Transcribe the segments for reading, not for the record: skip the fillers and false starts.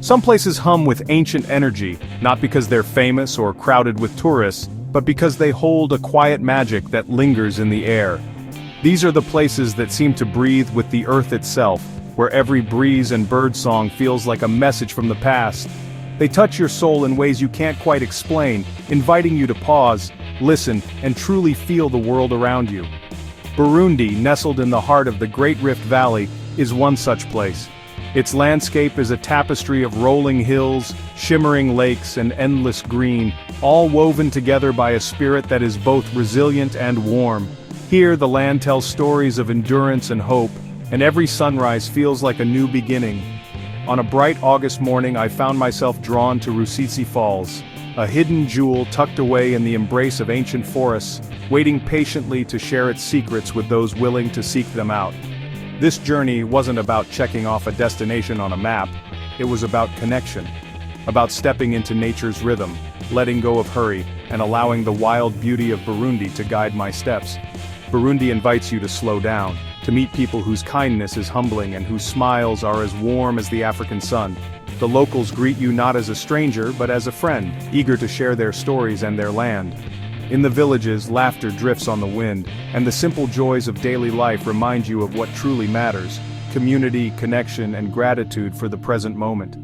Some places hum with ancient energy, not because they're famous or crowded with tourists, but because they hold a quiet magic that lingers in the air. These are the places that seem to breathe with the earth itself, where every breeze and birdsong feels like a message from the past. They touch your soul in ways you can't quite explain, inviting you to pause, listen, and truly feel the world around you. Burundi, nestled in the heart of the Great Rift Valley, is one such place. Its landscape is a tapestry of rolling hills, shimmering lakes, and endless green, all woven together by a spirit that is both resilient and warm. Here, the land tells stories of endurance and hope, and every sunrise feels like a new beginning. On a bright August morning, I found myself drawn to Rusizi Falls, a hidden jewel tucked away in the embrace of ancient forests, waiting patiently to share its secrets with those willing to seek them out. This journey wasn't about checking off a destination on a map, it was about connection. About stepping into nature's rhythm, letting go of hurry, and allowing the wild beauty of Burundi to guide my steps. Burundi invites you to slow down, to meet people whose kindness is humbling and whose smiles are as warm as the African sun. The locals greet you not as a stranger but as a friend, eager to share their stories and their land. In the villages, laughter drifts on the wind, and the simple joys of daily life remind you of what truly matters: community, connection, and gratitude for the present moment.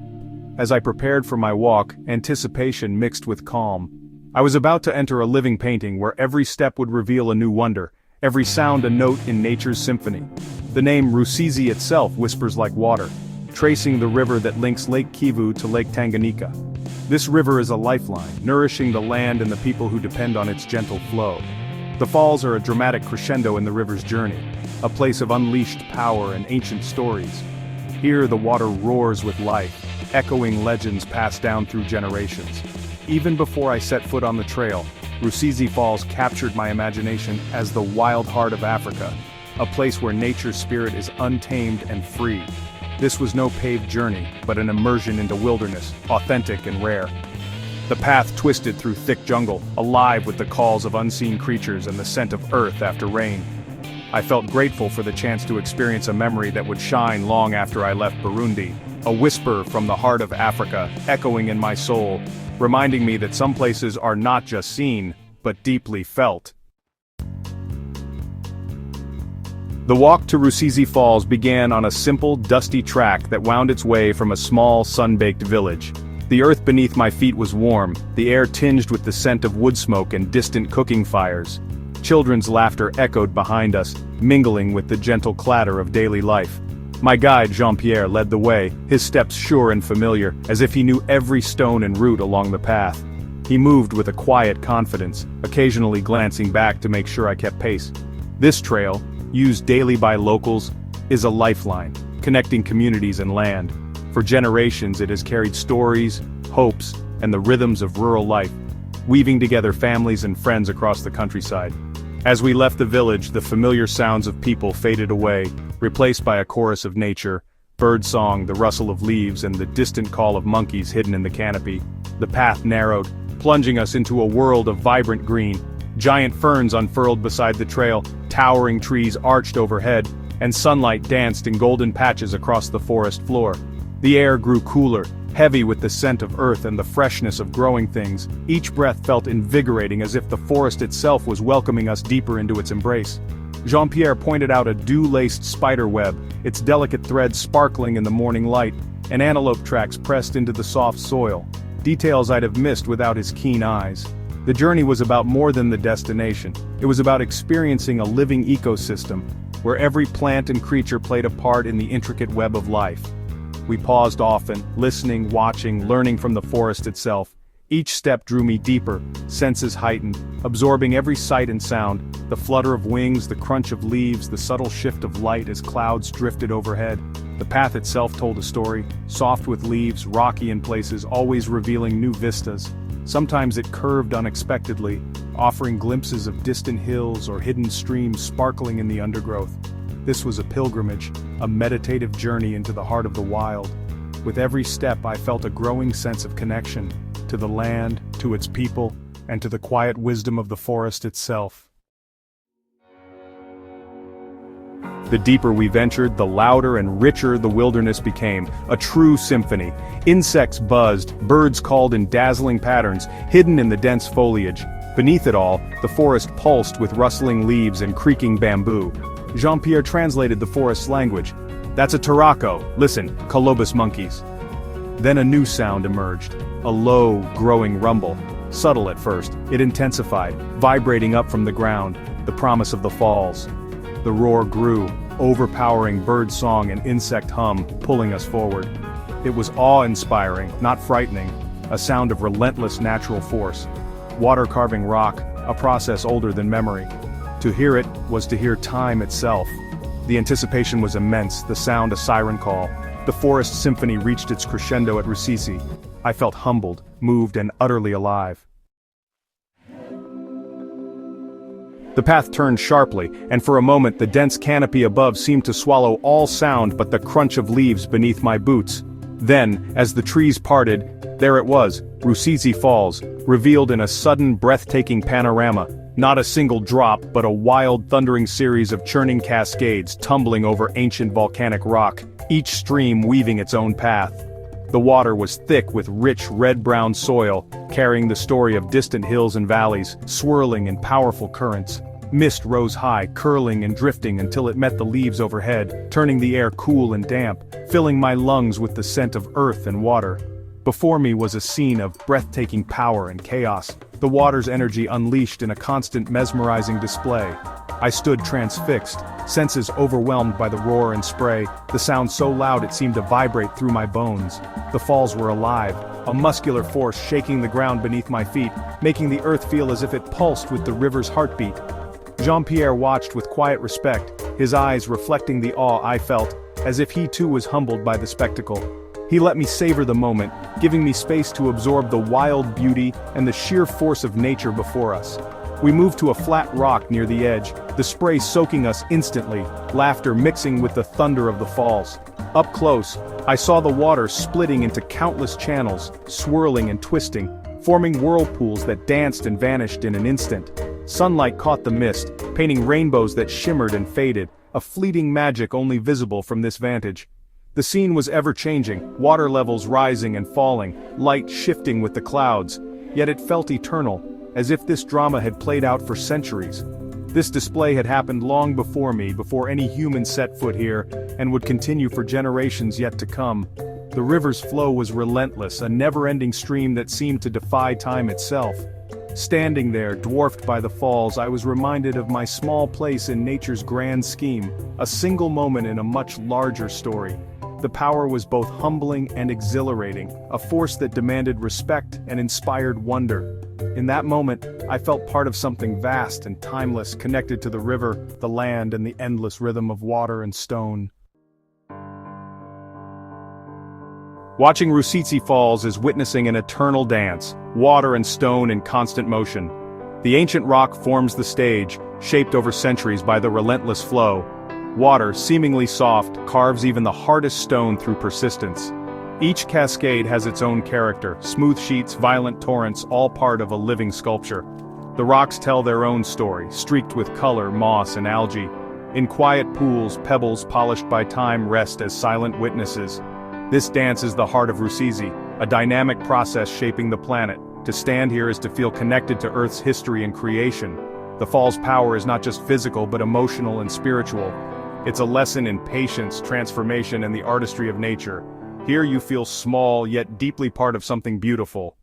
As I prepared for my walk, anticipation mixed with calm. I was about to enter a living painting where every step would reveal a new wonder, every sound a note in nature's symphony. The name Rusizi itself whispers like water, tracing the river that links Lake Kivu to Lake Tanganyika. This river is a lifeline, nourishing the land and the people who depend on its gentle flow. The falls are a dramatic crescendo in the river's journey, a place of unleashed power and ancient stories. Here the water roars with life, echoing legends passed down through generations. Even before I set foot on the trail, Rusizi Falls captured my imagination as the wild heart of Africa, a place where nature's spirit is untamed and free. This was no paved journey, but an immersion into wilderness, authentic and rare. The path twisted through thick jungle, alive with the calls of unseen creatures and the scent of earth after rain. I felt grateful for the chance to experience a memory that would shine long after I left Burundi, a whisper from the heart of Africa, echoing in my soul, reminding me that some places are not just seen, but deeply felt. The walk to Rusizi Falls began on a simple, dusty track that wound its way from a small, sun-baked village. The earth beneath my feet was warm, the air tinged with the scent of wood smoke and distant cooking fires. Children's laughter echoed behind us, mingling with the gentle clatter of daily life. My guide, Jean-Pierre, led the way, his steps sure and familiar, as if he knew every stone and root along the path. He moved with a quiet confidence, occasionally glancing back to make sure I kept pace. This trail, used daily by locals, is a lifeline, connecting communities and land. For generations it has carried stories, hopes, and the rhythms of rural life, weaving together families and friends across the countryside. As we left the village, the familiar sounds of people faded away, replaced by a chorus of nature, birdsong, the rustle of leaves, and the distant call of monkeys hidden in the canopy. The path narrowed, plunging us into a world of vibrant green. Giant ferns unfurled beside the trail, towering trees arched overhead, and sunlight danced in golden patches across the forest floor. The air grew cooler, heavy with the scent of earth and the freshness of growing things. Each breath felt invigorating, as if the forest itself was welcoming us deeper into its embrace. Jean-Pierre pointed out a dew-laced spider web, its delicate threads sparkling in the morning light, and antelope tracks pressed into the soft soil, details I'd have missed without his keen eyes. The journey was about more than the destination. It was about experiencing a living ecosystem, where every plant and creature played a part in the intricate web of life. We paused often, listening, watching, learning from the forest itself. Each step drew me deeper, senses heightened, absorbing every sight and sound, the flutter of wings, the crunch of leaves, the subtle shift of light as clouds drifted overhead. The path itself told a story, soft with leaves, rocky in places, always revealing new vistas. Sometimes it curved unexpectedly, offering glimpses of distant hills or hidden streams sparkling in the undergrowth. This was a pilgrimage, a meditative journey into the heart of the wild. With every step I felt a growing sense of connection, to the land, to its people, and to the quiet wisdom of the forest itself. The deeper we ventured, the louder and richer the wilderness became, a true symphony. Insects buzzed, birds called in dazzling patterns, hidden in the dense foliage. Beneath it all, the forest pulsed with rustling leaves and creaking bamboo. Jean-Pierre translated the forest's language. "That's a taraco, listen, colobus monkeys." Then a new sound emerged, a low, growing rumble. Subtle at first, it intensified, vibrating up from the ground, the promise of the falls. The roar grew, overpowering bird song and insect hum, pulling us forward. It was awe-inspiring, not frightening, a sound of relentless natural force. Water carving rock, a process older than memory. To hear it was to hear time itself. The anticipation was immense, the sound a siren call. The forest symphony reached its crescendo at Rusizi. I felt humbled, moved and utterly alive. The path turned sharply, and for a moment the dense canopy above seemed to swallow all sound but the crunch of leaves beneath my boots. Then, as the trees parted, there it was, Rusizi Falls, revealed in a sudden breathtaking panorama. Not a single drop, but a wild thundering series of churning cascades tumbling over ancient volcanic rock, each stream weaving its own path. The water was thick with rich red-brown soil, carrying the story of distant hills and valleys, swirling in powerful currents. Mist rose high, curling and drifting until it met the leaves overhead, turning the air cool and damp, filling my lungs with the scent of earth and water. Before me was a scene of breathtaking power and chaos, the water's energy unleashed in a constant mesmerizing display. I stood transfixed, senses overwhelmed by the roar and spray, the sound so loud it seemed to vibrate through my bones. The falls were alive, a muscular force shaking the ground beneath my feet, making the earth feel as if it pulsed with the river's heartbeat. Jean-Pierre watched with quiet respect, his eyes reflecting the awe I felt, as if he too was humbled by the spectacle. He let me savor the moment, giving me space to absorb the wild beauty and the sheer force of nature before us. We moved to a flat rock near the edge, the spray soaking us instantly, laughter mixing with the thunder of the falls. Up close, I saw the water splitting into countless channels, swirling and twisting, forming whirlpools that danced and vanished in an instant. Sunlight caught the mist, painting rainbows that shimmered and faded, a fleeting magic only visible from this vantage. The scene was ever-changing, water levels rising and falling, light shifting with the clouds, yet it felt eternal, as if this drama had played out for centuries. This display had happened long before me, before any human set foot here, and would continue for generations yet to come. The river's flow was relentless, a never-ending stream that seemed to defy time itself. Standing there, dwarfed by the falls, I was reminded of my small place in nature's grand scheme, a single moment in a much larger story. The power was both humbling and exhilarating, a force that demanded respect and inspired wonder. In that moment, I felt part of something vast and timeless, connected to the river, the land, and the endless rhythm of water and stone. Watching Rusizi Falls is witnessing an eternal dance, water and stone in constant motion. The ancient rock forms the stage, shaped over centuries by the relentless flow. Water, seemingly soft, carves even the hardest stone through persistence. Each cascade has its own character, smooth sheets, violent torrents, all part of a living sculpture. The rocks tell their own story, streaked with color, moss, and algae. In quiet pools, pebbles polished by time rest as silent witnesses. This dance is the heart of Rusizi, a dynamic process shaping the planet. To stand here is to feel connected to Earth's history and creation. The fall's power is not just physical but emotional and spiritual. It's a lesson in patience, transformation, and the artistry of nature. Here you feel small yet deeply part of something beautiful.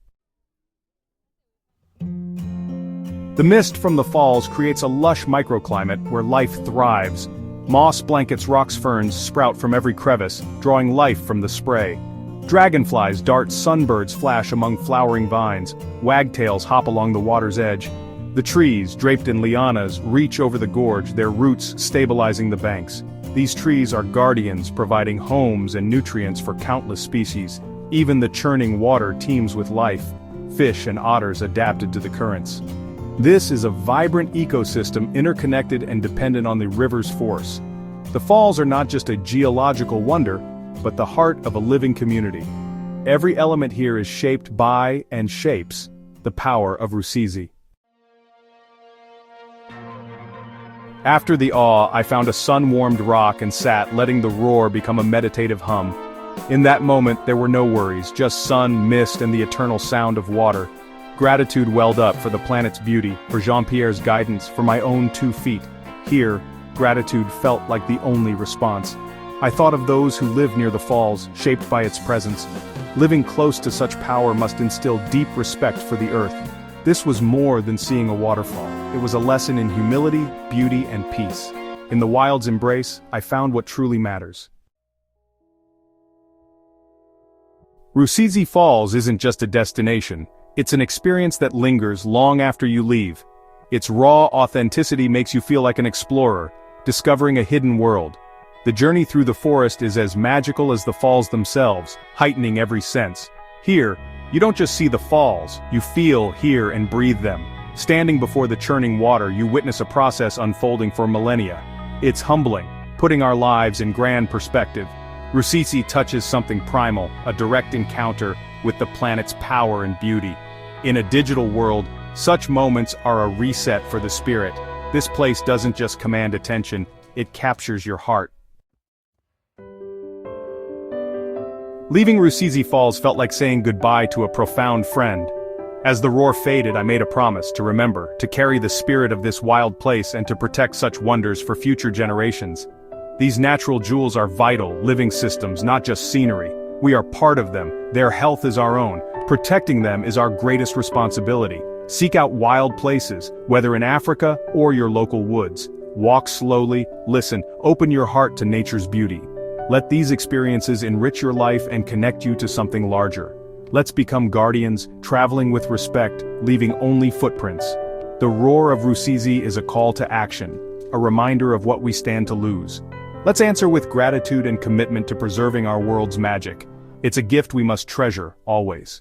The mist from the falls creates a lush microclimate where life thrives. Moss blankets rocks, ferns sprout from every crevice, drawing life from the spray. Dragonflies dart, sunbirds flash among flowering vines, wagtails hop along the water's edge. The trees, draped in lianas, reach over the gorge, their roots stabilizing the banks. These trees are guardians, providing homes and nutrients for countless species. Even the churning water teems with life, fish and otters adapted to the currents. This is a vibrant ecosystem interconnected and dependent on the river's force. The falls are not just a geological wonder, but the heart of a living community. Every element here is shaped by and shapes the power of Rusizi. After the awe, I found a sun-warmed rock and sat, letting the roar become a meditative hum. In that moment, there were no worries, just sun, mist, and the eternal sound of water. Gratitude welled up for the planet's beauty, for Jean-Pierre's guidance, for my own 2 feet. Here, gratitude felt like the only response. I thought of those who live near the falls, shaped by its presence. Living close to such power must instill deep respect for the earth. This was more than seeing a waterfall. It was a lesson in humility, beauty, and peace. In the wild's embrace, I found what truly matters. Rusizi Falls isn't just a destination, it's an experience that lingers long after you leave. Its raw authenticity makes you feel like an explorer, discovering a hidden world. The journey through the forest is as magical as the falls themselves, heightening every sense. Here, you don't just see the falls, you feel, hear, and breathe them. Standing before the churning water, you witness a process unfolding for millennia. It's humbling, putting our lives in grand perspective. Rusizi touches something primal, a direct encounter with the planet's power and beauty. In a digital world, such moments are a reset for the spirit. This place doesn't just command attention, it captures your heart. Leaving Rusizi Falls felt like saying goodbye to a profound friend. As the roar faded, I made a promise to remember, to carry the spirit of this wild place and to protect such wonders for future generations. These natural jewels are vital, living systems, not just scenery. We are part of them, their health is our own. Protecting them is our greatest responsibility. Seek out wild places, whether in Africa or your local woods. Walk slowly, listen, open your heart to nature's beauty. Let these experiences enrich your life and connect you to something larger. Let's become guardians, traveling with respect, leaving only footprints. The roar of Rusizi is a call to action, a reminder of what we stand to lose. Let's answer with gratitude and commitment to preserving our world's magic. It's a gift we must treasure, always.